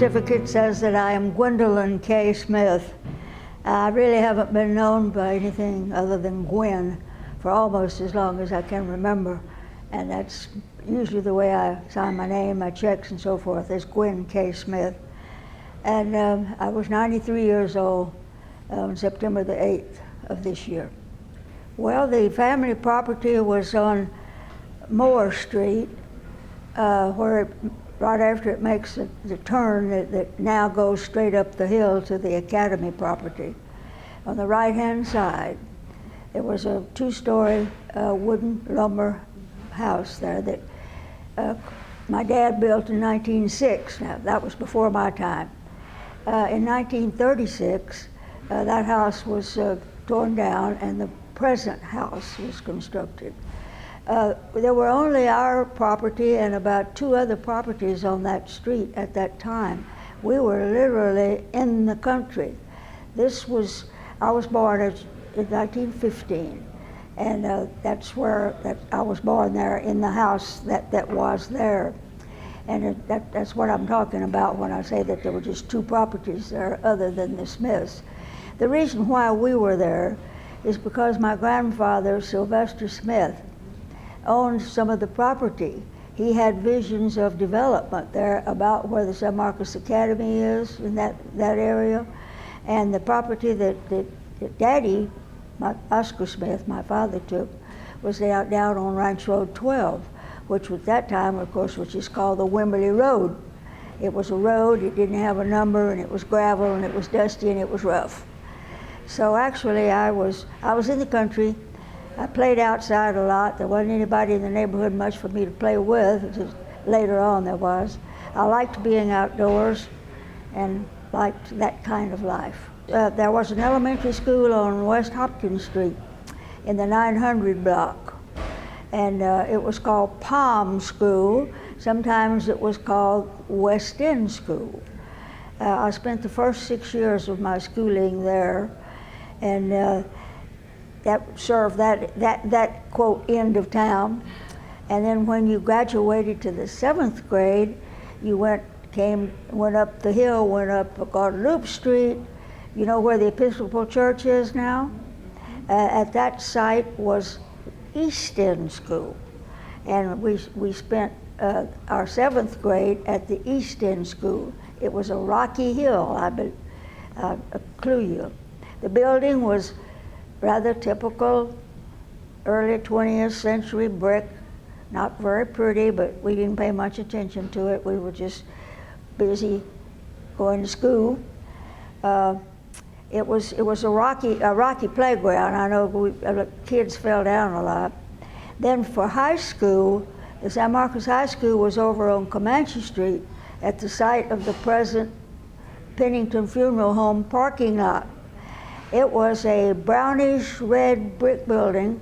certificate says that I am Gwendolyn K. Smith. I really haven't been known by anything other than Gwen for almost as long as I can remember. And that's usually the way I sign my name, my checks and so forth, is Gwen K. Smith. And I was 93 years old on September the 8th of this year. Well, the family property was on Moore Street, where right after it makes the turn that now goes straight up the hill to the Academy property. On the right-hand side, there was a two-story wooden lumber house there that my dad built in 1906. Now, that was before my time. In 1936, that house was torn down and the present house was constructed. There were only our property and about 2 other properties on that street at that time. We were literally in the country. I was born in 1915, and that's where I was born there in the house that was there. And that's what I'm talking about when I say that there were just 2 properties there other than the Smiths. The reason why we were there is because my grandfather, Sylvester Smith, owned some of the property. He had visions of development there about where the San Marcos Academy is in that area. And the property that Daddy, Oscar Smith, my father took, was down on Ranch Road 12, which at that time, of course, was just called the Wimberley Road. It was a road, it didn't have a number, and it was gravel, and it was dusty, and it was rough. So actually, I was in the country. I played outside a lot. There wasn't anybody in the neighborhood much for me to play with. Just later on there was. I liked being outdoors and liked that kind of life. There was an elementary school on West Hopkins Street in the 900 block. And it was called Palm School. Sometimes it was called West End School. I spent the first 6 years of my schooling there, and that served that quote end of town. And then when you graduated to the 7th grade, you went up the hill, went up Guadalupe Street. You know where the Episcopal Church is now? At that site was East End School. And we spent our 7th grade at the East End School. It was a rocky hill, I clue you. The building was rather typical early 20th century brick, not very pretty, but we didn't pay much attention to it. We were just busy going to school. It was a rocky playground. I know kids fell down a lot. Then for high school, the San Marcos High School was over on Comanche Street at the site of the present Pennington Funeral Home parking lot. It was a brownish red brick building,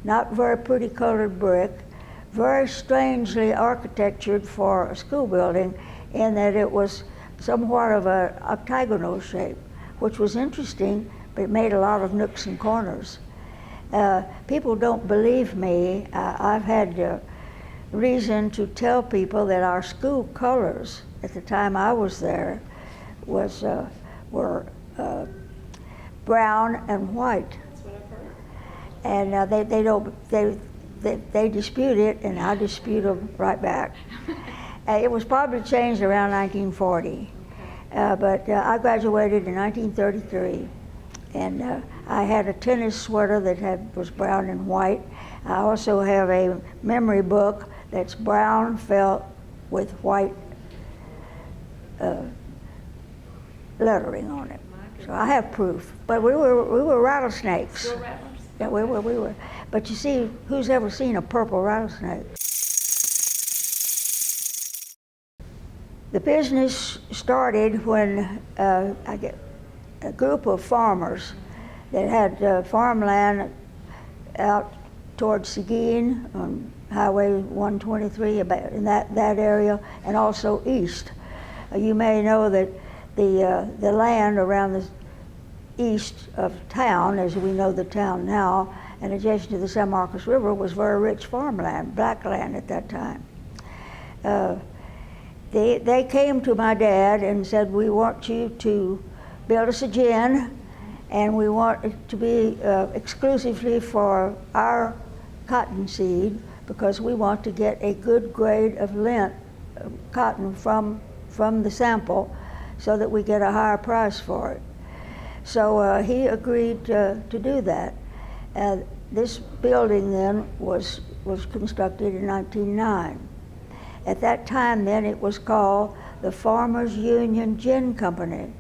not very pretty colored brick, very strangely architectured for a school building in that it was somewhat of an octagonal shape, which was interesting, but it made a lot of nooks and corners. People don't believe me. I've had reason to tell people that our school colors at the time I was there were brown and white. That's what I've heard. And they dispute it, and I dispute them right back. It was probably changed around 1940, but I graduated in 1933, and I had a tennis sweater that was brown and white. I also have a memory book that's brown felt with white lettering on it. So I have proof. But we were rattlesnakes. Still rattlers? Yeah, we were. But you see, who's ever seen a purple rattlesnake? The business started when I get a group of farmers that had farmland out towards Seguin on Highway 123, about in that area, and also east. You may know that the land around the east of town, as we know the town now, and adjacent to the San Marcos River, was very rich farmland, black land at that time. they came to my dad and said, we want you to build us a gin, and we want it to be exclusively for our cottonseed, because we want to get a good grade of lint cotton from the sample so that we get a higher price for it. So he agreed to do that. This building then was constructed in 1909. At that time then it was called the Farmers Union Gin Company.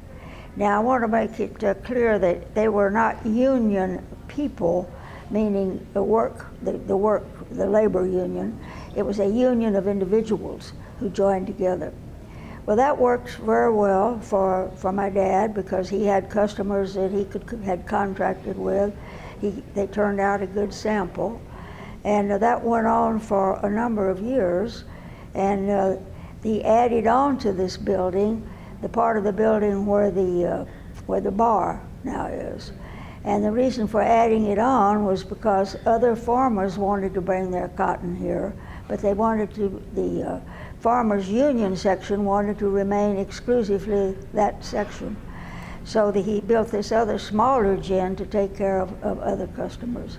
Now I want to make it clear that they were not union people, meaning the labor union. It was a union of individuals who joined together. Well, that worked very well for my dad, because he had customers that he had contracted with. They turned out a good sample, and that went on for a number of years. And he added on to this building the part of the building where the bar now is. And the reason for adding it on was because other farmers wanted to bring their cotton here, but they wanted to, the Farmers Union section wanted to remain exclusively that section. So he built this other smaller gin to take care of other customers.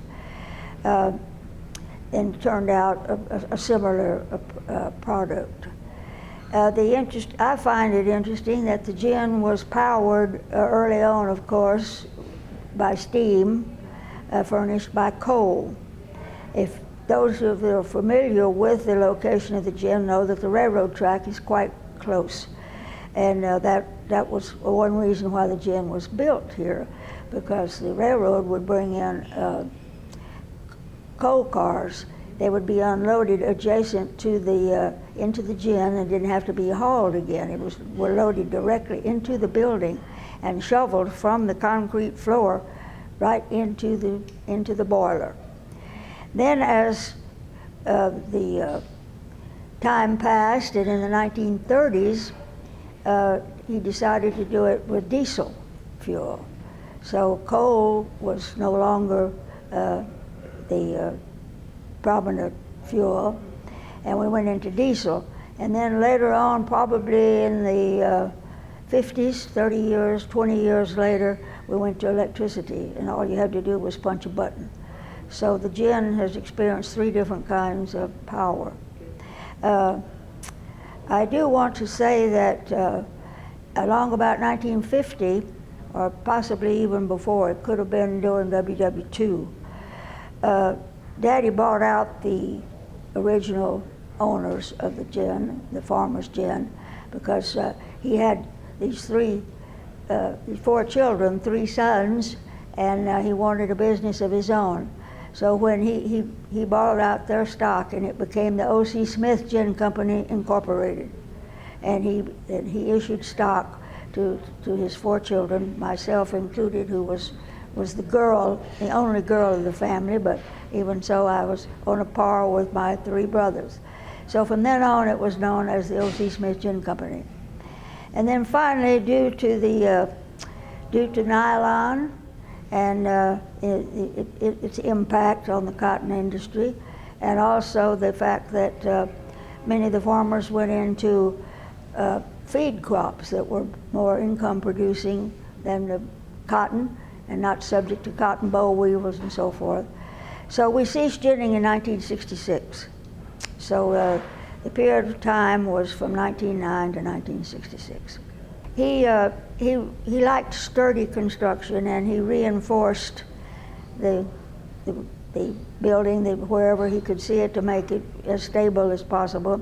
And it turned out a similar product. I find it interesting that the gin was powered early on, of course, by steam, furnished by coal. If those who are familiar with the location of the gin know that the railroad track is quite close. And that was one reason why the gin was built here, because the railroad would bring in coal cars. They would be unloaded adjacent to into the gin and didn't have to be hauled again. Were loaded directly into the building and shoveled from the concrete floor right into the boiler. Then as the time passed, and in the 1930s, he decided to do it with diesel fuel. So coal was no longer the prominent fuel, and we went into diesel. And then later on, probably in the 50s, 30 years, 20 years later, we went to electricity, and all you had to do was punch a button. So the gin has experienced 3 different kinds of power. I do want to say that along about 1950, or possibly even before, it could have been during WW2, Daddy bought out the original owners of the gin, the Farmer's Gin, because he had these 4 children, 3 sons, and he wanted a business of his own. So when he bought out their stock, and it became the O.C. Smith Gin Company Incorporated, and he issued stock to his 4 children, myself included, who was the only girl of the family, but even so I was on a par with my 3 brothers. So from then on it was known as the O.C. Smith Gin Company. And then finally, due to nylon and its impact on the cotton industry, and also the fact that many of the farmers went into feed crops that were more income producing than the cotton, and not subject to cotton boll weevils and so forth. So we ceased ginning in 1966. So the period of time was from 1909 to 1966. He liked sturdy construction, and he reinforced the building wherever he could see it to make it as stable as possible.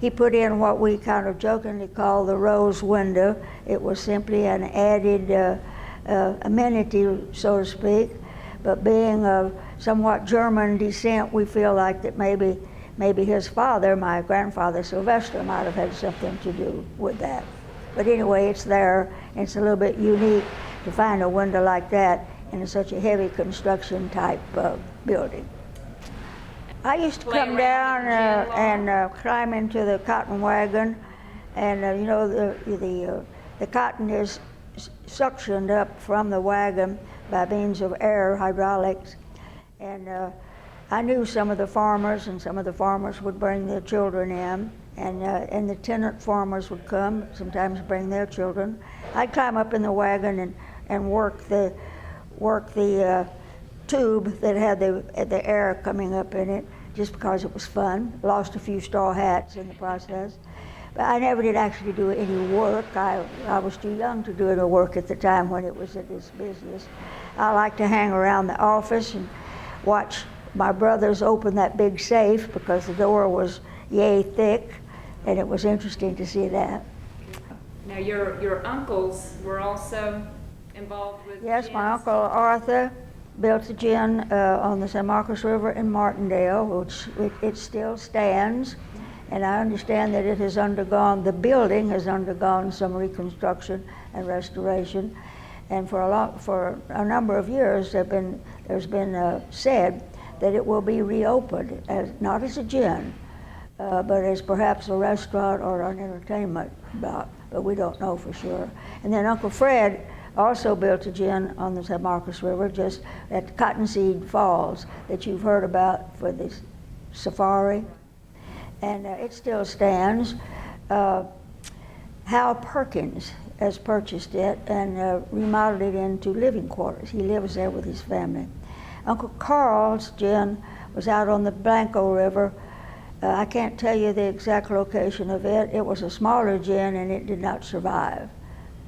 He put in what we kind of jokingly call the rose window. It was simply an added amenity, so to speak, but being of somewhat German descent, we feel like that maybe his father, my grandfather Sylvester, might have had something to do with that. But anyway, it's there, and it's a little bit unique to find a window like that in such a heavy construction type building. I used to come down and climb into the cotton wagon, and you know, the cotton is suctioned up from the wagon by means of air, hydraulics. And I knew some of the farmers, and some of the farmers would bring their children in, And the tenant farmers would come, sometimes bring their children. I'd climb up in the wagon and work the tube that had the air coming up in it, just because it was fun. Lost a few straw hats in the process. But I never did actually do any work. I was too young to do any work at the time when it was at its busiest. I liked to hang around the office and watch my brothers open that big safe, because the door was yay thick, and it was interesting to see that. Now, your uncles were also involved with Yes, gins? my Uncle Arthur built a gin on the San Marcos River in Martindale, which it still stands. And I understand that it has undergone, the building has undergone some reconstruction and restoration. And for a number of years, there's been said that it will be reopened, not as a gin, but as perhaps a restaurant or an entertainment block, but we don't know for sure. And then Uncle Fred also built a gin on the San Marcos River, just at Cottonseed Falls, that you've heard about for the safari. And it still stands. Hal Perkins has purchased it and remodeled it into living quarters. He lives there with his family. Uncle Carl's gin was out on the Blanco River. I can't tell you the exact location of it. It was a smaller gin and it did not survive.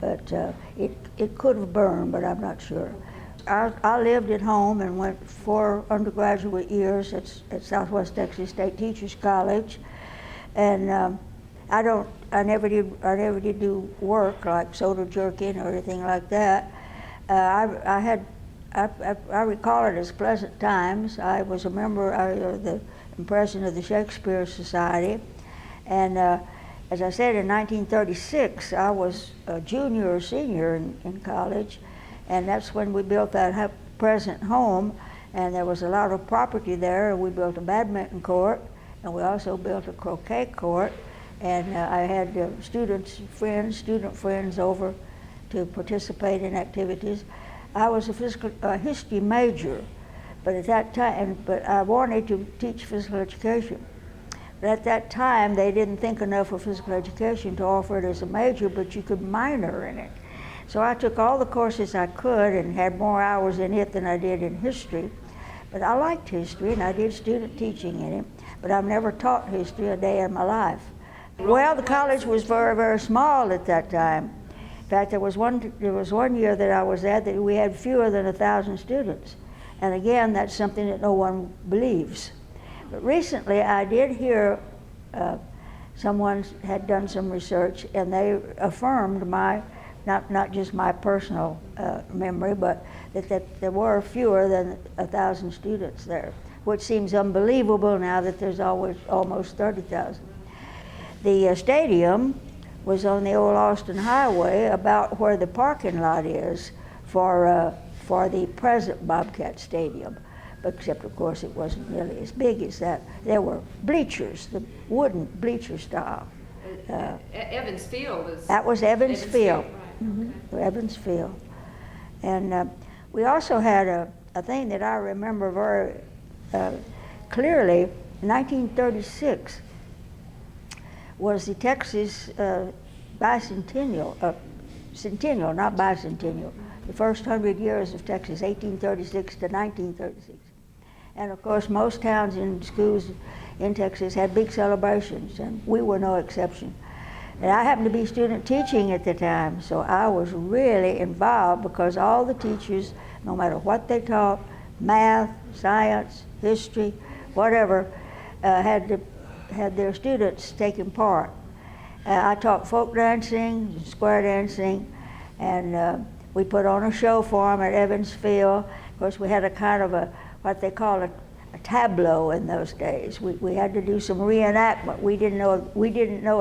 But it could have burned, but I'm not sure. I lived at home and went 4 undergraduate years at Southwest Texas State Teachers College, and I never did do work like soda jerking or anything like that. I recall it as pleasant times. I was a member of the president of the Shakespeare Society, and as I said, in 1936, I was a junior or senior in college. And that's when we built that present home, and there was a lot of property there. We built a badminton court, and we also built a croquet court, and I had student friends over to participate in activities. I was a history major, but at that time, I wanted to teach physical education. But at that time, they didn't think enough of physical education to offer it as a major, but you could minor in it. So I took all the courses I could and had more hours in it than I did in history. But I liked history, and I did student teaching in it, but I've never taught history a day in my life. Well, the college was very, very small at that time. In fact, there was one year that I was at that we had fewer than 1,000 students. And again, that's something that no one believes. But recently, I did hear someone had done some research, and they affirmed not just my personal memory, but that there were fewer than 1,000 students there, which seems unbelievable now that there's almost 30,000. The stadium was on the old Austin Highway, about where the parking lot is for the present Bobcat Stadium, but except of course it wasn't nearly as big as that. There were bleachers, the wooden bleacher style. Evans Field was... That was Evans Field. Right. Mm-hmm. Evans Field. And we also had a thing that I remember very clearly. In 1936 was the Texas bicentennial, centennial, not bicentennial, the first 100 years of Texas, 1836 to 1936. And of course, most towns and schools in Texas had big celebrations, and we were no exception. And I happened to be student teaching at the time, so I was really involved because all the teachers, no matter what they taught, math, science, history, whatever, had their students taking part. I taught folk dancing, square dancing, and we put on a show for them at Evans Field. Of course, we had a kind of what they call a tableau in those days. We had to do some reenactment. We didn't know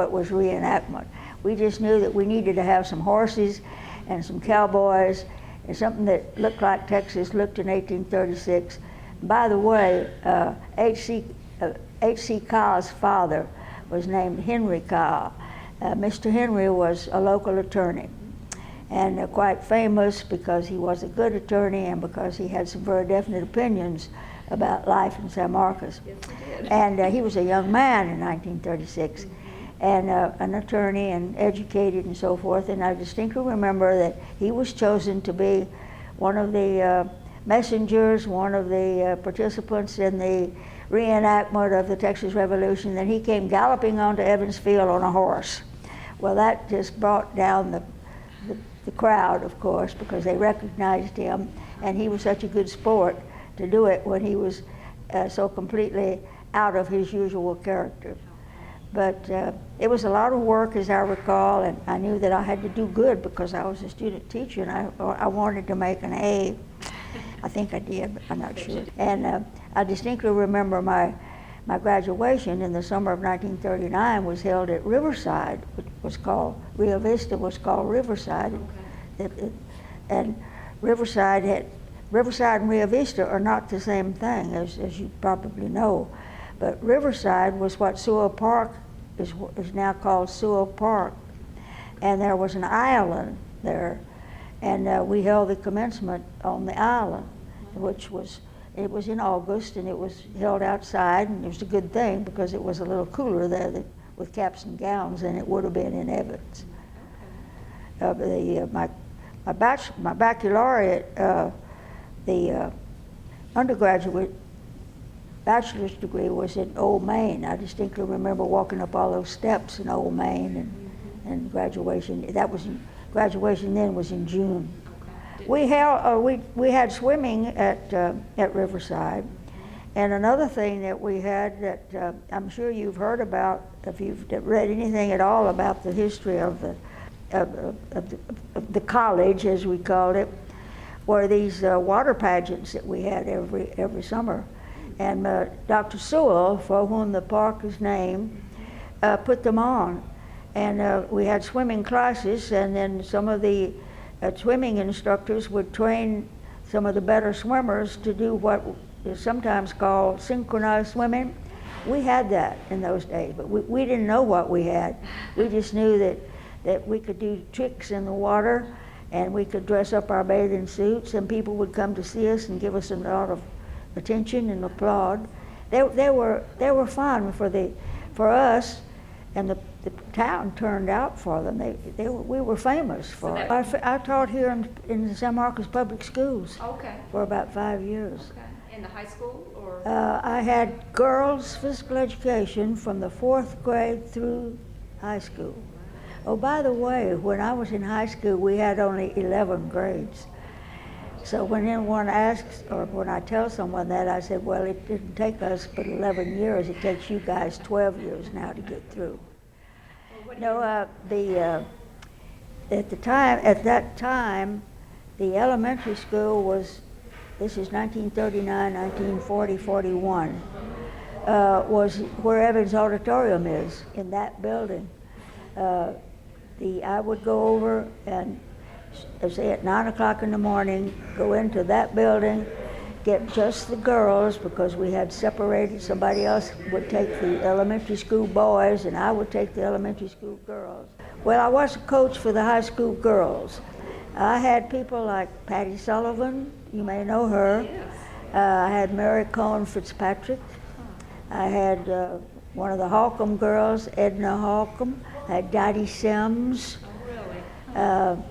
it was reenactment. We just knew that we needed to have some horses and some cowboys and something that looked like Texas looked in 1836. By the way, H.C. Kyle's father was named Henry Kyle. Mr. Henry was a local attorney, and quite famous because he was a good attorney and because he had some very definite opinions about life in San Marcos. Yes, he did. And he was a young man in 1936. and an attorney and educated and so forth. And I distinctly remember that he was chosen to be one of the messengers, one of the participants in the reenactment of the Texas Revolution. Then he came galloping onto Evans Field on a horse. Well, that just brought down the crowd, of course, because they recognized him, and he was such a good sport to do it when he was so completely out of his usual character. But it was a lot of work, as I recall, and I knew that I had to do good because I was a student teacher, and I wanted to make an A. I think I did, but I'm not sure. And I distinctly remember my graduation in the summer of 1939 was held at Riverside, which was called, Rio Vista was called Riverside. Okay. And Riverside and Rio Vista are not the same thing, as you probably know. But Riverside was what Sewell Park is now called Sewell Park. And there was an island there. And we held the commencement on the island, it was in August, and it was held outside, and it was a good thing because it was a little cooler there with caps and gowns than it would have been in Evans. My baccalaureate, the undergraduate bachelor's degree was in Old Main. I distinctly remember walking up all those steps in Old Main and graduation. Graduation then was in June. We had swimming at Riverside, and another thing that we had that I'm sure you've heard about if you've read anything at all about the history of the college, as we called it, were these water pageants that we had every summer. And Dr. Sewell, for whom the park is named, put them on. And we had swimming classes, and then some of the swimming instructors would train some of the better swimmers to do what is sometimes called synchronized swimming. We had that in those days, but we didn't know what we had. We just knew that we could do tricks in the water, and we could dress up our bathing suits, and people would come to see us and give us a lot of attention and applaud. They were fun for us, and the town turned out for them. We were famous for it. I taught here in the San Marcos Public Schools. Okay. For about 5 years. Okay. In the high school, or? I had girls' physical education from the 4th grade through high school. Oh, by the way, when I was in high school, we had only 11 grades. So when anyone asks, or when I tell someone that, I said, well, it didn't take us but 11 years. It takes you guys 12 years now to get through. No, at that time, the elementary school was, this is 1939, 1940, 41, was where Evans Auditorium is, in that building. I would go over and, say at 9 o'clock in the morning, go into that building, get just the girls, because we had separated. Somebody else would take the elementary school boys, and I would take the elementary school girls. Well, I was a coach for the high school girls. I had people like Patty Sullivan, you may know her. Yes. I had Mary Cohen Fitzpatrick. I had one of the Holcomb girls, Edna Holcomb. I had Dottie Sims. Oh, really?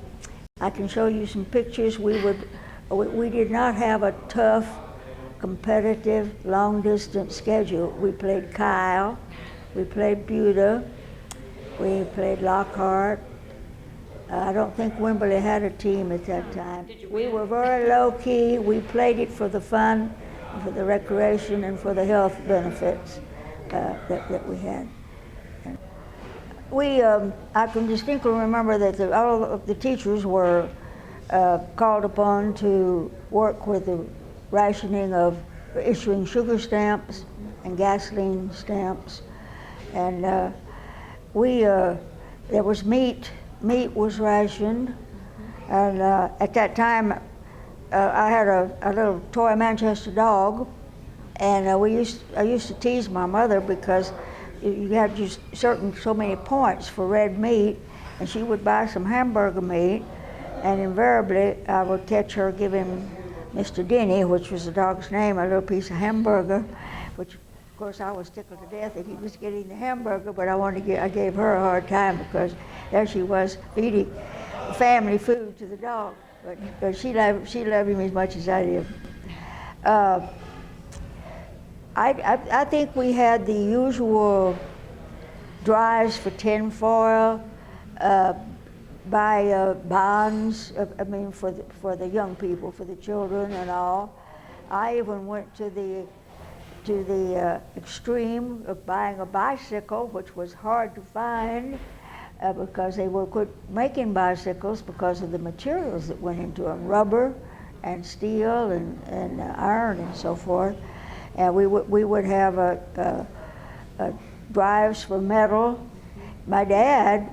I can show you some pictures. We did not have a tough, competitive, long-distance schedule. We played Kyle, we played Buda, we played Lockhart. I don't think Wimberley had a team at that time. We were very low-key. We played it for the fun, for the recreation, and for the health benefits that we had. I can distinctly remember that all of the teachers were called upon to work with the rationing of issuing sugar stamps and gasoline stamps. And there was meat. Meat was rationed. And at that time, I had a little toy Manchester dog, and I used to tease my mother because you had just so many points for red meat, and she would buy some hamburger meat, and invariably I would catch her giving Mr. Denny, which was the dog's name, a little piece of hamburger, which Of course, I was tickled to death that he was getting the hamburger, but I gave her a hard time because there she was feeding family food to the dog. But she loved him as much as I did. I think we had the usual drives for tinfoil, buy bonds. I mean, for the young people, for the children and all. I even went to the extreme of buying a bicycle, which was hard to find because they were quit making bicycles because of the materials that went into them, rubber and steel and iron and so forth. And we would have drives for metal. My dad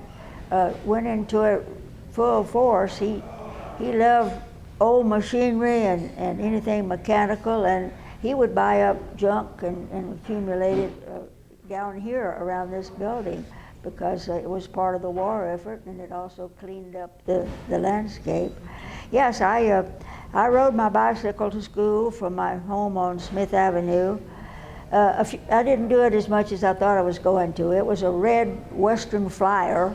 went into it full force. He loved old machinery and anything mechanical, and he would buy up junk and accumulate it down here around this building because it was part of the war effort, and it also cleaned up the landscape. Yes, I rode my bicycle to school from my home on Smith Avenue. I didn't do it as much as I thought I was going to. It was a red Western Flyer,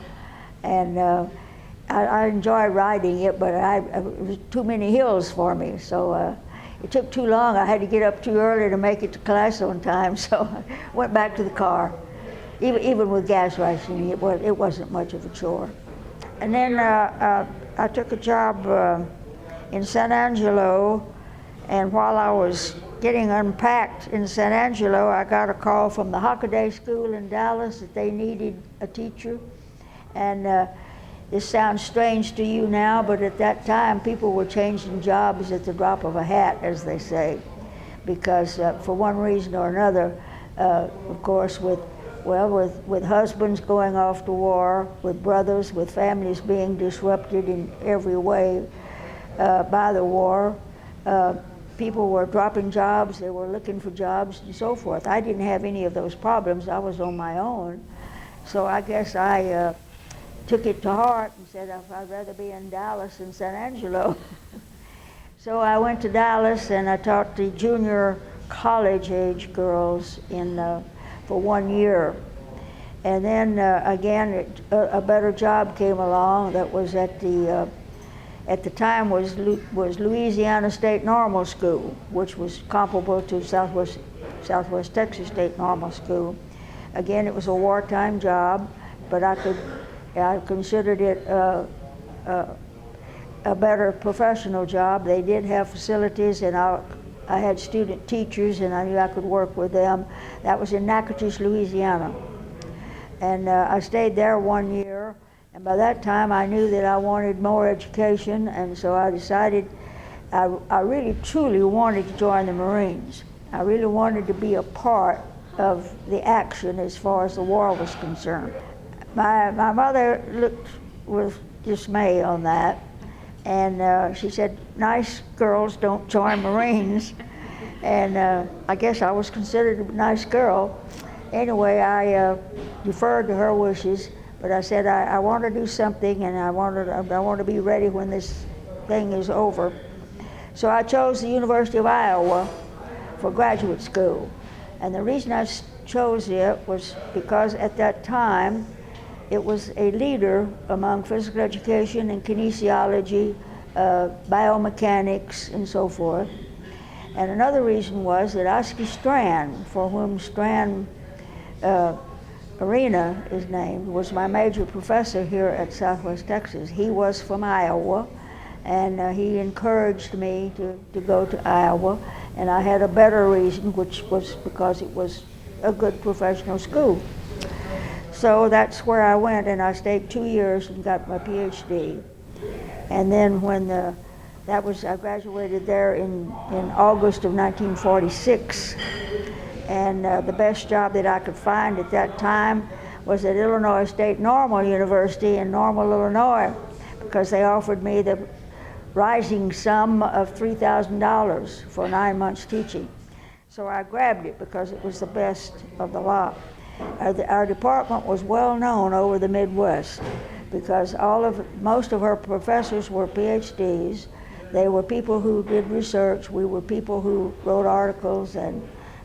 and I enjoyed riding it, but it was too many hills for me, so it took too long. I had to get up too early to make it to class on time, so I went back to the car. Even with gas rationing, it wasn't much of a chore. And then I took a job in San Angelo, and while I was getting unpacked in San Angelo, I got a call from the Hockaday School in Dallas that they needed a teacher. And this sounds strange to you now, but at that time people were changing jobs at the drop of a hat, as they say, because for one reason or another, of course, with husbands going off to war, with brothers, with families being disrupted in every way by the war, people were dropping jobs, they were looking for jobs and so forth. I didn't have any of those problems. I was on my own. So I guess I took it to heart and said I'd rather be in Dallas than San Angelo. So I went to Dallas and I taught the junior college age girls for 1 year. And then again, a better job came along that was at the time was Louisiana State Normal School, which was comparable to Southwest Texas State Normal School. Again, it was a wartime job, but I considered it a better professional job. They did have facilities, and I had student teachers, and I knew I could work with them. That was in Natchitoches, Louisiana. And I stayed there 1 year, and by that time I knew that I wanted more education, and so I decided I really truly wanted to join the Marines. I really wanted to be a part of the action as far as the war was concerned. My mother looked with dismay on that, and she said, "Nice girls don't join Marines." And I guess I was considered a nice girl. Anyway, I deferred to her wishes, but I said I want to do something, and I want to be ready when this thing is over. So I chose the University of Iowa for graduate school. And the reason I chose it was because at that time it was a leader among physical education and kinesiology, biomechanics, and so forth. And another reason was that Oski Strand, for whom Strand Arena is named, was my major professor here at Southwest Texas. He was from Iowa, and he encouraged me to go to Iowa. And I had a better reason, which was because it was a good professional school. So that's where I went, and I stayed 2 years and got my PhD. And then when I graduated there in August of 1946. And the best job that I could find at that time was at Illinois State Normal University in Normal, Illinois, because they offered me the rising sum of $3,000 for 9 months teaching. So I grabbed it because it was the best of the lot. Our department was well known over the Midwest because most of our professors were PhDs. They were people who did research. We were people who wrote articles and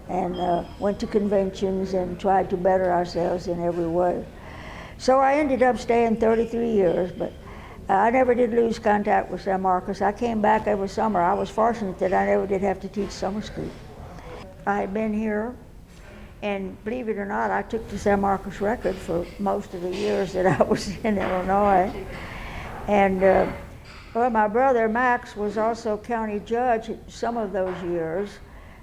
and went to conventions and tried to better ourselves in every way. So I ended up staying 33 years, but I never did lose contact with San Marcos. I came back every summer. I was fortunate that I never did have to teach summer school. I had been here, and believe it or not, I took the San Marcos record for most of the years that I was in Illinois. And well, my brother Max was also county judge some of those years,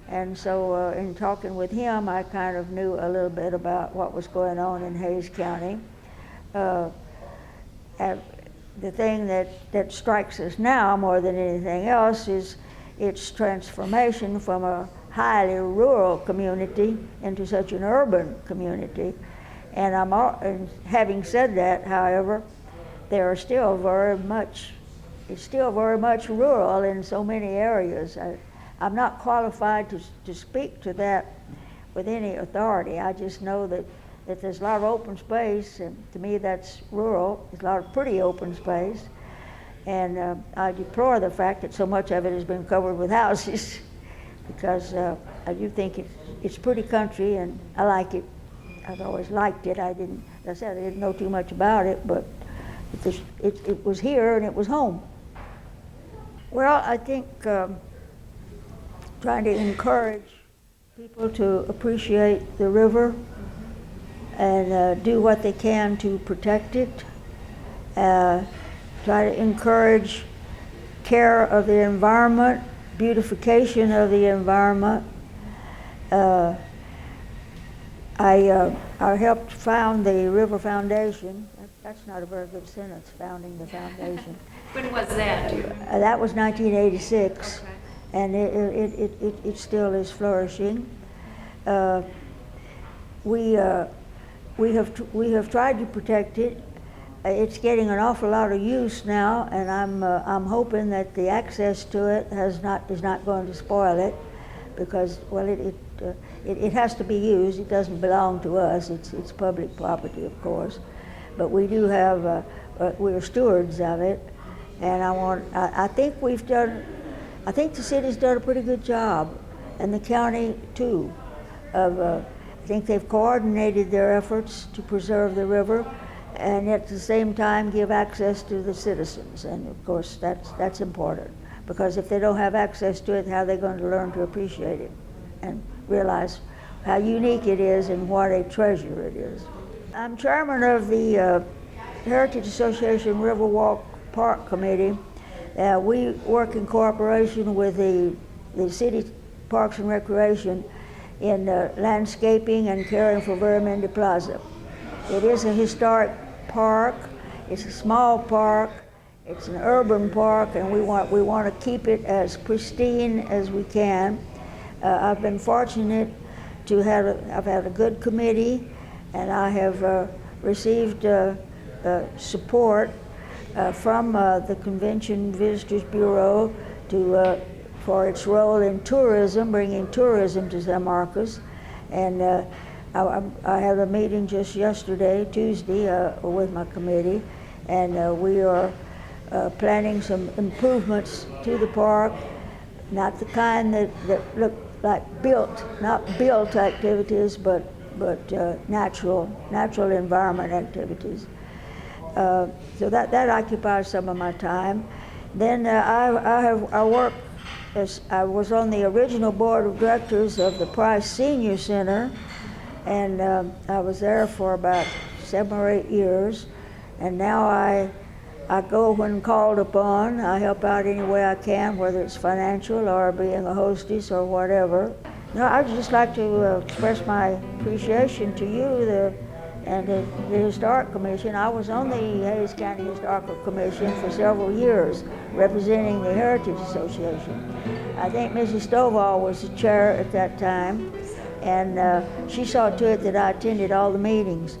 and so in talking with him, I kind of knew a little bit about what was going on in Hays County. The thing that strikes us now more than anything else is its transformation from a highly rural community into such an urban community. And and having said that, however, there are still it's still very much rural in so many areas. I'm not qualified to speak to that with any authority. I just know that there's a lot of open space, and to me that's rural. There's a lot of pretty open space, and I deplore the fact that so much of it has been covered with houses, because I do think it's pretty country, and I like it. I've always liked it. As I said, I didn't know too much about it, but it was here and it was home. Well, I think trying to encourage people to appreciate the river and do what they can to protect it. Try to encourage care of the environment, beautification of the environment. I helped found the River Foundation. That's not a very good sentence, founding the foundation. When was that? Do you remember? That was 1986, Okay. and it still is flourishing. We have tried to protect it. It's getting an awful lot of use now, and I'm hoping that the access to it is not going to spoil it, because well it has to be used. It doesn't belong to us. It's public property, of course, but we do have we're stewards of it, and I think the city's done a pretty good job, and the county too. I think they've coordinated their efforts to preserve the river, and at the same time give access to the citizens. And of course, that's important, because if they don't have access to it, how are they going to learn to appreciate it and realize how unique it is and what a treasure it is? I'm chairman of the Heritage Association Riverwalk Park Committee. We work in cooperation with the city Parks and Recreation in landscaping and caring for Veramendi Plaza. It is a historic park. It's a small park. It's an urban park, and we want to keep it as pristine as we can. I've been fortunate to I've had a good committee, and I have received support from the Convention Visitors Bureau for its role in tourism, bringing tourism to San Marcos. And I had a meeting just yesterday, Tuesday, with my committee, and we are planning some improvements to the park, not the kind that look like not built activities, but natural environment activities. So that occupies some of my time. Then I work. I was on the original board of directors of the Price Senior Center, and I was there for about 7 or 8 years, and now I go when called upon. I help out any way I can, whether it's financial or being a hostess or whatever. No, I'd just like to express my appreciation to you and the Historic Commission. I was on the Hays County Historical Commission for several years, representing the Heritage Association. I think Mrs. Stovall was the chair at that time, and she saw to it that I attended all the meetings.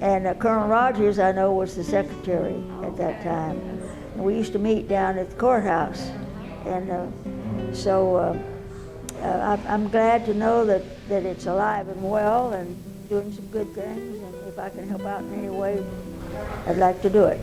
And Colonel Rogers, I know, was the secretary at that time. And we used to meet down at the courthouse. And so I'm glad to know that it's alive and well and doing some good things. And if I can help out in any way, I'd like to do it.